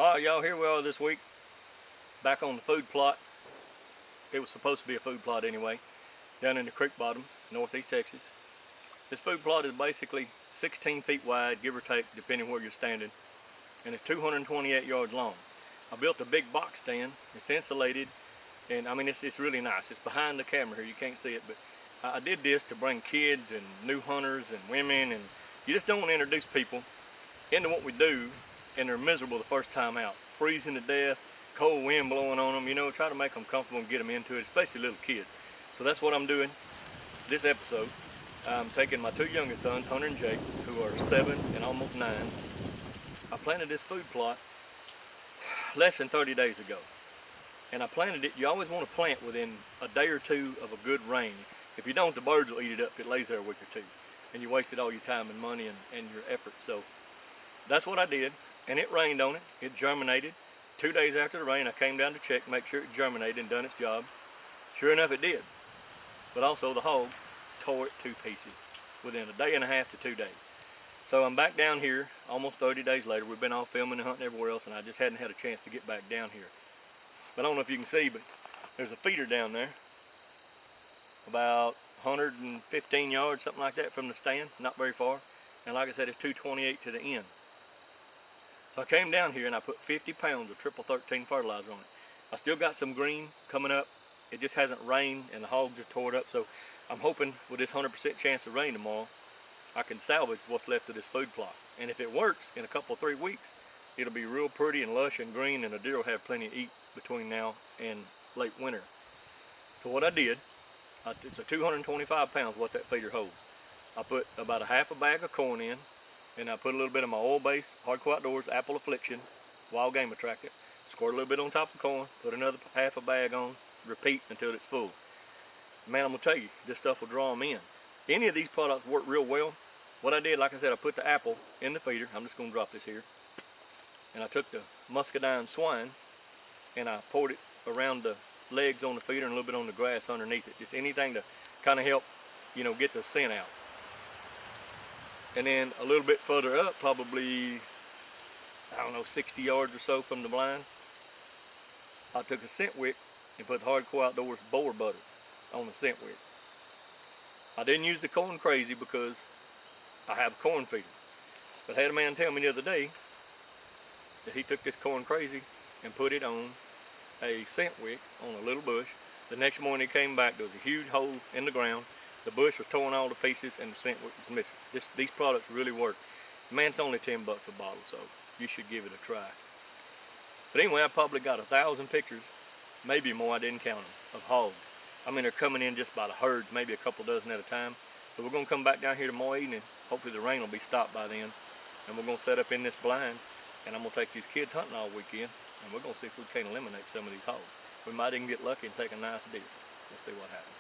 Alright y'all, here we are this week, back on the food plot. It was supposed to be a food plot anyway, down in the creek bottoms, northeast Texas. This food plot is basically 16 feet wide, give or take, depending where you're standing, and it's 228 yards long. I built a big box stand. It's insulated, and I mean it's really nice. It's behind the camera here, you can't see it, but I did this to bring kids and new hunters and women, and you just don't want to introduce people into what we do and they're miserable the first time out, freezing to death, cold wind blowing on them, you know, try to make them comfortable and get them into it, especially little kids. So that's what I'm doing this episode. I'm taking my two youngest sons, Hunter and Jake, who are 7 and almost 9. I planted this food plot less than 30 days ago. And I planted it, you always want to plant within a day or two of a good rain. If you don't, the birds will eat it up if it lays there a week or two. And you wasted all your time and money and your effort. So that's what I did. And it rained on it. It germinated. 2 days after the rain, I came down to check, make sure it germinated and done its job. Sure enough, it did. But also the hogs tore it to pieces within a day and a half to 2 days. So I'm back down here almost 30 days later. We've been off filming and hunting everywhere else, and I just hadn't had a chance to get back down here. But I don't know if you can see, but there's a feeder down there, about 115 yards, something like that, from the stand, not very far. And like I said, it's 228 to the end. So I came down here and I put 50 pounds of triple 13 fertilizer on it. I still got some green coming up. It just hasn't rained and the hogs are tore it up. So I'm hoping with this 100% chance of rain tomorrow, I can salvage what's left of this food plot. And if it works, in a couple of 3 weeks, it'll be real pretty and lush and green, and the deer will have plenty to eat between now and late winter. So what I did, it's a 225 pounds what that feeder holds. I put about a half a bag of corn in, and I put a little bit of my oil-based Hardcore Outdoors Apple Affliction wild game attractant, squirt a little bit on top of the corn, put another half a bag on, repeat until it's full. Man, I'm gonna tell you, this stuff will draw them in. Any of these products work real well. What I did, like I said, I put the apple in the feeder. I'm just gonna drop this here. And I took the muscadine swine and I poured it around the legs on the feeder and a little bit on the grass underneath it. Just anything to kind of help, you know, get the scent out. And then a little bit further up, probably, I don't know, 60 yards or so from the blind, I took a scent wick and put Hardcore Outdoors boar butter on the scent wick. I didn't use the Corn Crazy because I have a corn feeder. But I had a man tell me the other day that he took this Corn Crazy and put it on a scent wick on a little bush. The next morning he came back, there was a huge hole in the ground. The bush was torn all to pieces and the scent wick was missing. These products really work. Man, it's only 10 bucks a bottle, so you should give it a try. But anyway, I probably got 1,000 pictures, maybe more, I didn't count them, of hogs. I mean, they're coming in just by the herds, maybe a couple dozen at a time. So we're gonna come back down here tomorrow evening. Hopefully the rain will be stopped by then. And we're gonna set up in this blind, and I'm gonna take these kids hunting all weekend, and we're gonna see if we can eliminate some of these hogs. We might even get lucky and take a nice deer. We'll see what happens.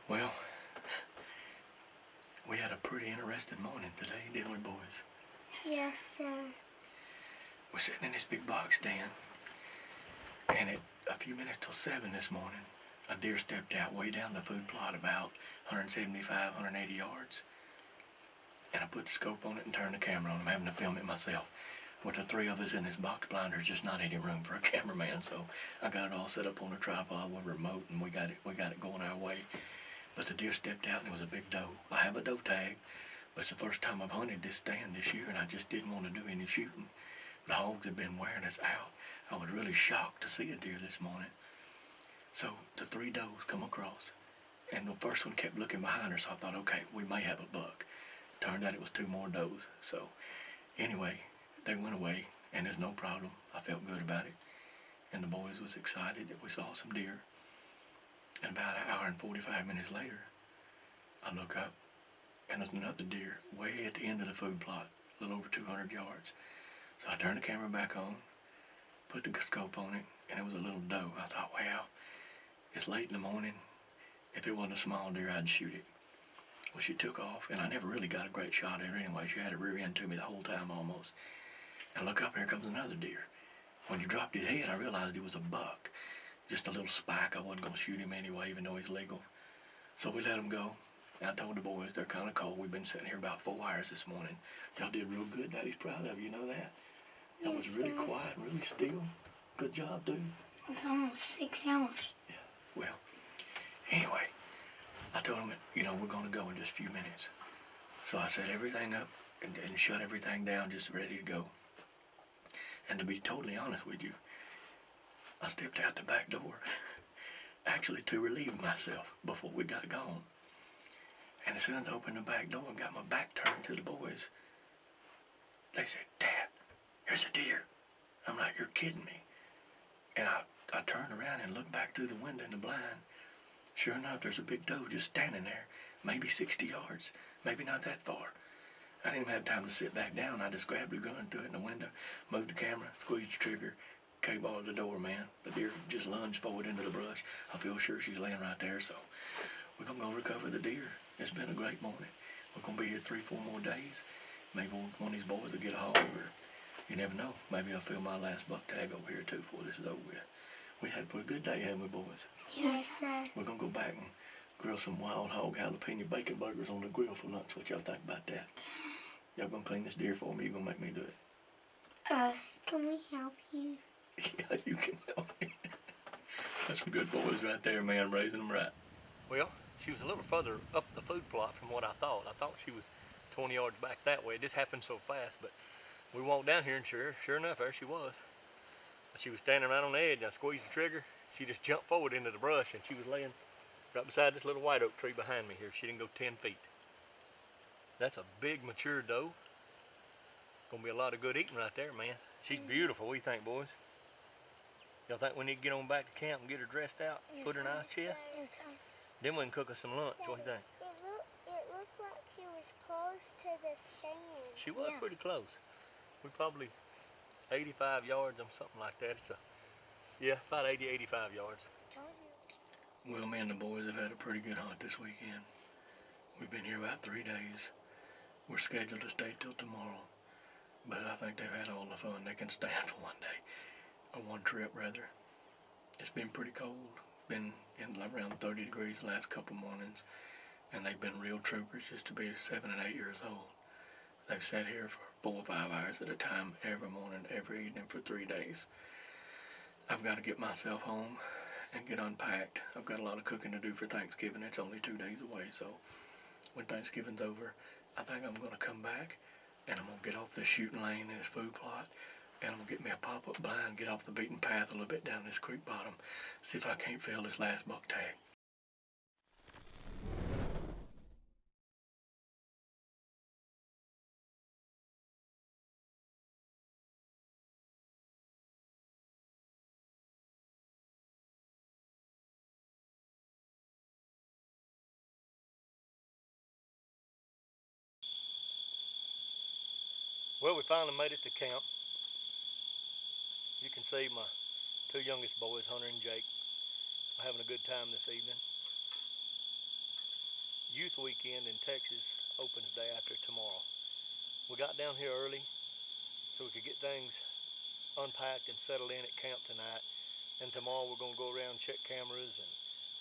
Well, we had a pretty interesting morning today, didn't we, boys? Yes, sir. We're sitting in this big box stand, and at a few minutes till 7 this morning, a deer stepped out way down the food plot about 175, 180 yards. And I put the scope on it and turned the camera on. I'm having to film it myself. With the three of us in this box blind, there's just not any room for a cameraman, so I got it all set up on a tripod with a remote, and we got it going our way. But the deer stepped out, and it was a big doe. I have a doe tag, but it's the first time I've hunted this stand this year, and I just didn't want to do any shooting. The hogs have been wearing us out. I was really shocked to see a deer this morning. So the three does come across, and the first one kept looking behind her, so I thought, okay, we may have a buck. Turned out it was two more does. So anyway, they went away, and there's no problem. I felt good about it, and the boys was excited that we saw some deer. And about an hour and 45 minutes later, I look up, and there's another deer way at the end of the food plot, a little over 200 yards. So I turned the camera back on, put the scope on it, and it was a little doe. I thought, well, it's late in the morning. If it wasn't a small deer, I'd shoot it. Well, she took off, and I never really got a great shot at her anyway. She had her rear end to me the whole time almost. And look up, here comes another deer. When he dropped his head, I realized he was a buck. Just a little spike. I wasn't going to shoot him anyway, even though he's legal. So we let him go. I told the boys they're kind of cold. We've been sitting here about 4 hours this morning. Y'all did real good. Daddy's proud of you. You know that? Y'all was really quiet, really still. Good job, dude. It's almost 6 hours. Yeah, well, anyway, I told them, we're going to go in just a few minutes. So I set everything up and shut everything down, just ready to go. And to be totally honest with you, I stepped out the back door, actually to relieve myself before we got gone. And as soon as I opened the back door and got my back turned to the boys, they said, "Dad, here's a deer." I'm like, "You're kidding me." And I turned around and looked back through the window in the blind. Sure enough, there's a big doe just standing there, maybe 60 yards, maybe not that far. I didn't have time to sit back down. I just grabbed the gun, threw it in the window, moved the camera, squeezed the trigger, K-barred the door, man. The deer just lunged forward into the brush. I feel sure she's laying right there, so we're going to go recover the deer. It's been a great morning. We're going to be here 3-4 more days. Maybe one of these boys will get a hog, or you never know. Maybe I'll fill my last buck tag over here, too, before this is over with. We had a pretty good day, haven't we, boys? Yes, sir. We're going to go back and grill some wild hog jalapeno bacon burgers on the grill for lunch. What y'all think about that? Y'all going to clean this deer for me? You're going to make me do it? Us. Can we help you? Yeah, you can help me. That's some good boys right there, man, raising them right. Well, she was a little further up the food plot from what I thought. I thought she was 20 yards back that way. It just happened so fast, but we walked down here and sure enough, there she was. She was standing right on the edge. I squeezed the trigger. She just jumped forward into the brush, and she was laying right beside this little white oak tree behind me here. She didn't go 10 feet. That's a big mature doe. Gonna be a lot of good eating right there, man. She's beautiful. What do you think, boys? Y'all think we need to get on back to camp and get her dressed out, put her in ice chest? Yes, sir. Then we can cook us some lunch. What do you think? It looked like she was close to the stand. She was pretty close. We probably 85 yards or something like that. About 80, 85 yards. Well, me and the boys have had a pretty good hunt this weekend. We've been here about 3 days. We're scheduled to stay till tomorrow, but I think they've had all the fun they can stand for one day, or one trip rather. It's been pretty cold. Been in around 30 degrees the last couple mornings, and they've been real troopers just to be 7 and 8 years old. They've sat here for 4 or 5 hours at a time every morning, every evening for 3 days. I've got to get myself home and get unpacked. I've got a lot of cooking to do for Thanksgiving. It's only 2 days away, so when Thanksgiving's over, I think I'm going to come back and I'm going to get off this shooting lane in this food plot, and I'm going to get me a pop-up blind, get off the beaten path a little bit down this creek bottom, see if I can't fill this last buck tag. Well, we finally made it to camp. You can see my 2 youngest boys, Hunter and Jake, are having a good time this evening. Youth Weekend in Texas opens day after tomorrow. We got down here early so we could get things unpacked and settled in at camp tonight. And tomorrow we're going to go around, check cameras and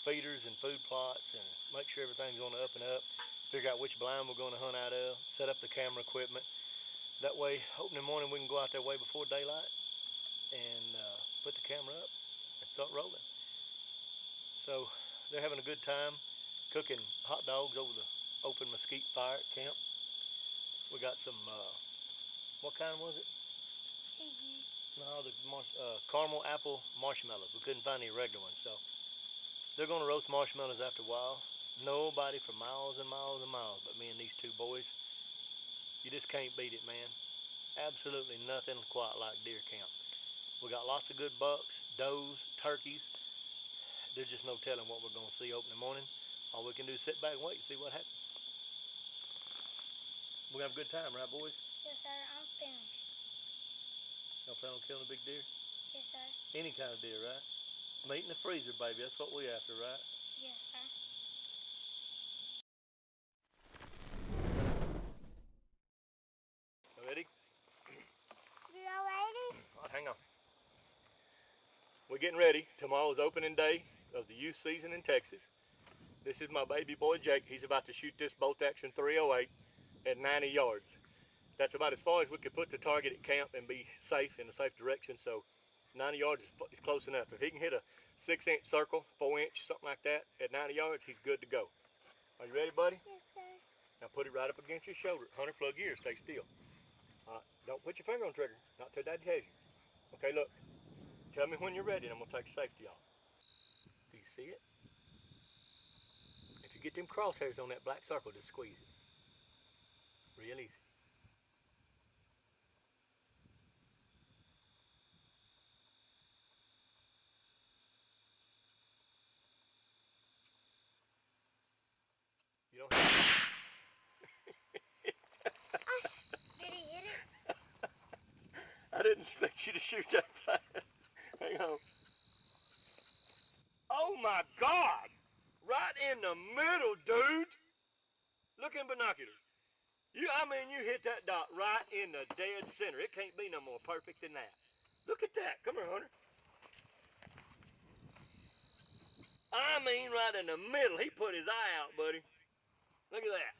feeders and food plots and make sure everything's on the up and up, figure out which blind we're going to hunt out of, set up the camera equipment. That way, opening morning, we can go out there way before daylight and put the camera up and start rolling. So they're having a good time cooking hot dogs over the open mesquite fire at camp. We got some, what kind was it? Cheesy. No, the caramel apple marshmallows. We couldn't find any regular ones, so they're going to roast marshmallows after a while. Nobody for miles and miles and miles but me and these two boys. You just can't beat it, man. Absolutely nothing quite like deer camp. We got lots of good bucks, does, turkeys. There's just no telling what we're going to see opening morning. All we can do is sit back and wait and see what happens. We're going to have a good time, right, boys? Yes, sir. I'm finished. Y'all plan on killing a big deer? Yes, sir. Any kind of deer, right? Meat in the freezer, baby. That's what we after, right? Yes, sir. Ready? You all ready? All right, hang on. We're getting ready. Tomorrow's opening day of the youth season in Texas. This is my baby boy Jake. He's about to shoot this bolt action 308 at 90 yards. That's about as far as we could put the target at camp and be safe in a safe direction. So 90 yards is close enough. If he can hit a 6-inch circle, 4-inch, something like that at 90 yards, he's good to go. Are you ready, buddy? Yes, sir. Now put it right up against your shoulder. Hunter, plug your ears. Stay still. Don't put your finger on the trigger. Not till Daddy tells you. Okay, look. Tell me when you're ready and I'm going to take safety off. Do you see it? If you get them crosshairs on that black circle, just squeeze it. Real easy. You don't have Gosh, did he hit it? I didn't expect you to shoot that fast. Hang on. Oh my God! Right in the middle, dude! Look in binoculars. You hit that dot right in the dead center. It can't be no more perfect than that. Look at that. Come here, Hunter. I mean right in the middle. He put his eye out, buddy. Look at that.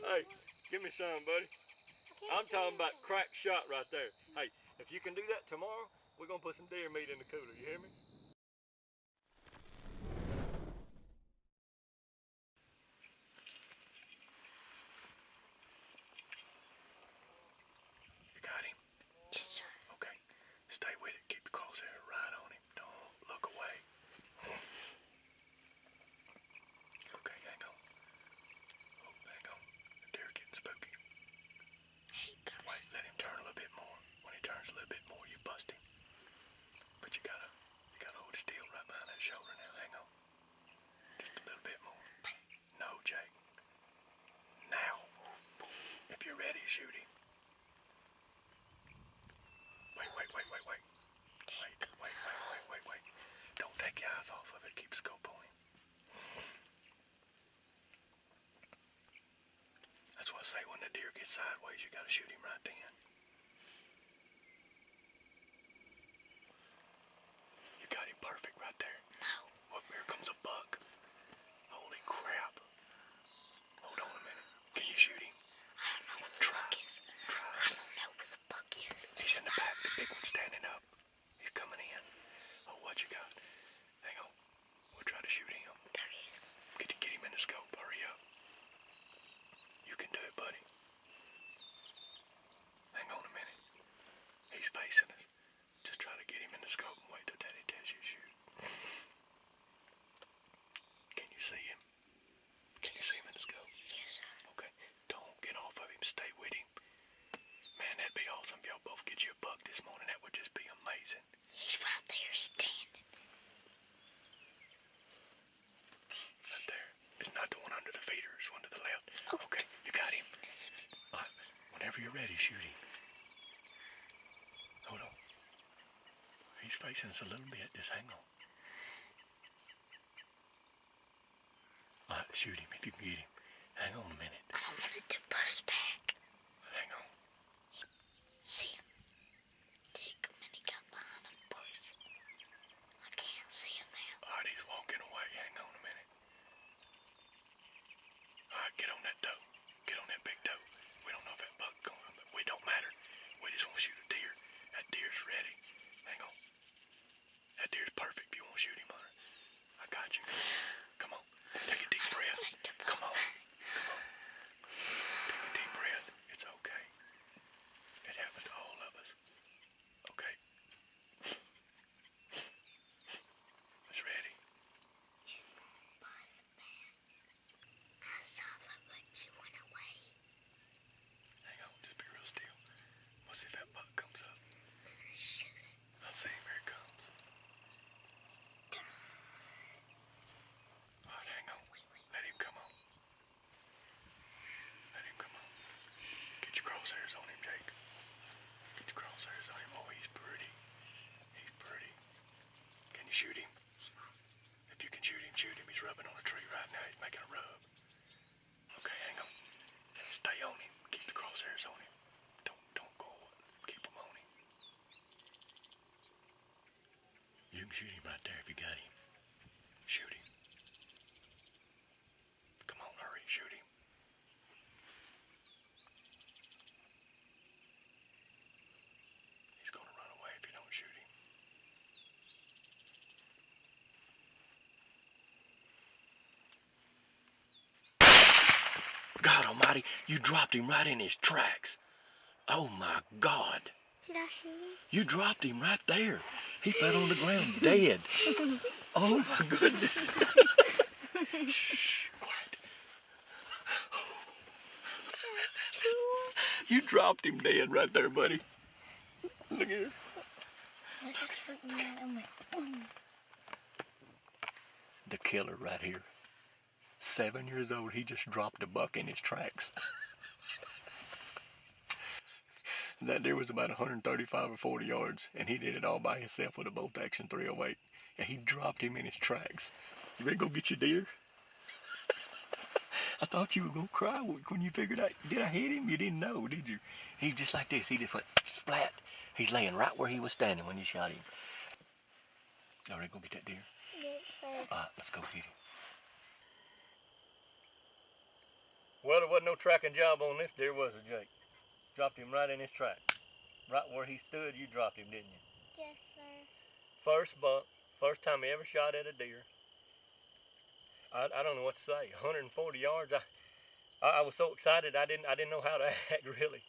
Hey, give me some, buddy. I'm talking about crack shot right there. Hey, if you can do that tomorrow, we're going to put some deer meat in the cooler. You hear me? You got him? Yes, sir. Okay. Stay with it. Keep the crosshair right on him. Don't look away. Okay, hang on. Oh, hang on. The deer getting spooky. Wait, let him turn a little bit more. When he turns a little bit more, you bust him. But you gotta hold it still right behind that shoulder now. Hang on. Just a little bit more. No, Jake. Now. If you're ready, shoot him. Wait. Don't take your eyes off of it. Keep scope on him. That's what I say, when the deer gets sideways, you gotta shoot him right then. You got him perfect right there. No. Oh, here comes a buck. Holy crap. Hold on a minute. Can you shoot him? I don't know what the buck is. I don't know where the buck is. He's in the back, the big one standing up. He's coming in. Oh, what you got? Hang on. We'll try to shoot him. There he is. Get him in the scope. Hurry up. You can do it, buddy. Hang on a minute. He's facing us. Just try to get him in the scope and wait till Daddy tells you to shoot. Can you see him? Can you see him in the scope? Yes, sir. Okay. Don't get off of him. Stay with him. Man, that'd be awesome if y'all both get you a buck this morning. That would just be amazing. He's right there standing. Right there. It's not the one under the feeder. It's one to the left. Okay, you got him. Listen. All right. Whenever you're ready, shoot him. Hold on. He's facing us a little bit. Just hang on. All right, shoot him if you can get him. Hang on a minute. I don't want it to bust back. Hang on. See him? Take him and he got behind him bush. I can't see him now. All right, he's walking away. Hang on a minute. All right, get on that doe. Get on that big doe. We don't know if that buck going to come, but it don't matter. We just want to shoot a deer. That deer's ready. Hang on. That deer's perfect if you want to shoot him, Hunter. I got you. Come on. Take a deep breath. Come on. Come on. Take a deep breath. It's okay. It happens to all of us. Okay. It's ready. I saw that when you went away. Hang on. Just be real still. We'll see if that buck comes up. Shoot him. I'll see him. Here he comes. All right, hang on. Let him come on. Let him come on. Get your crosshairs on him, Jake. Get your crosshairs on him. Oh, he's pretty. He's pretty. Can you shoot him? If you can shoot him, shoot him. He's rubbing on a tree right now. He's making a rub. Okay, hang on. Stay on him. Keep the crosshairs on him. Don't go. Keep them on him. You can shoot him right there if you got him. Shoot him. Come on, hurry, shoot him. He's gonna run away if you don't shoot him. God almighty, you dropped him right in his tracks. Oh my God. Did I shoot him? You dropped him right there. He fell on the ground dead. Oh my goodness. Shh, quiet. You dropped him dead right there, buddy. Look here. That just freaked me out. I'm like, The killer right here. 7 years old, he just dropped a buck in his tracks. That deer was about 135 or 40 yards, and he did it all by himself with a bolt action 308. And he dropped him in his tracks. You ready to go get your deer? I thought you were going to cry when you figured out, did I hit him? You didn't know, did you? He just like this. He just went splat. He's laying right where he was standing when you shot him. All right, go get that deer. yes, sir. All right, let's go get him. Well, there wasn't no tracking job on this deer, was it, Jake? Dropped him right in his track. Right where he stood, you dropped him, didn't you? Yes, sir. First buck, first time he ever shot at a deer. I don't know what to say. 140 yards. I was so excited. I didn't know how to act really.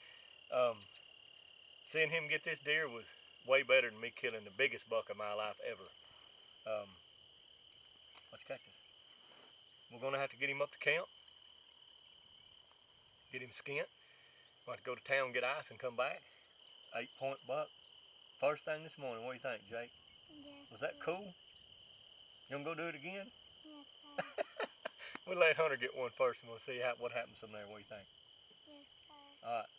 Seeing him get this deer was way better than me killing the biggest buck of my life ever. What's cactus? We're gonna have to get him up to camp. Get him skinned. We'll have to go to town, get ice, and come back. 8-point buck. First thing this morning. What do you think, Jake? Yes. Was that cool? You gonna go do it again? Yes, sir. We'll let Hunter get one first, and we'll see what happens from there. What do you think? Yes, sir. All right.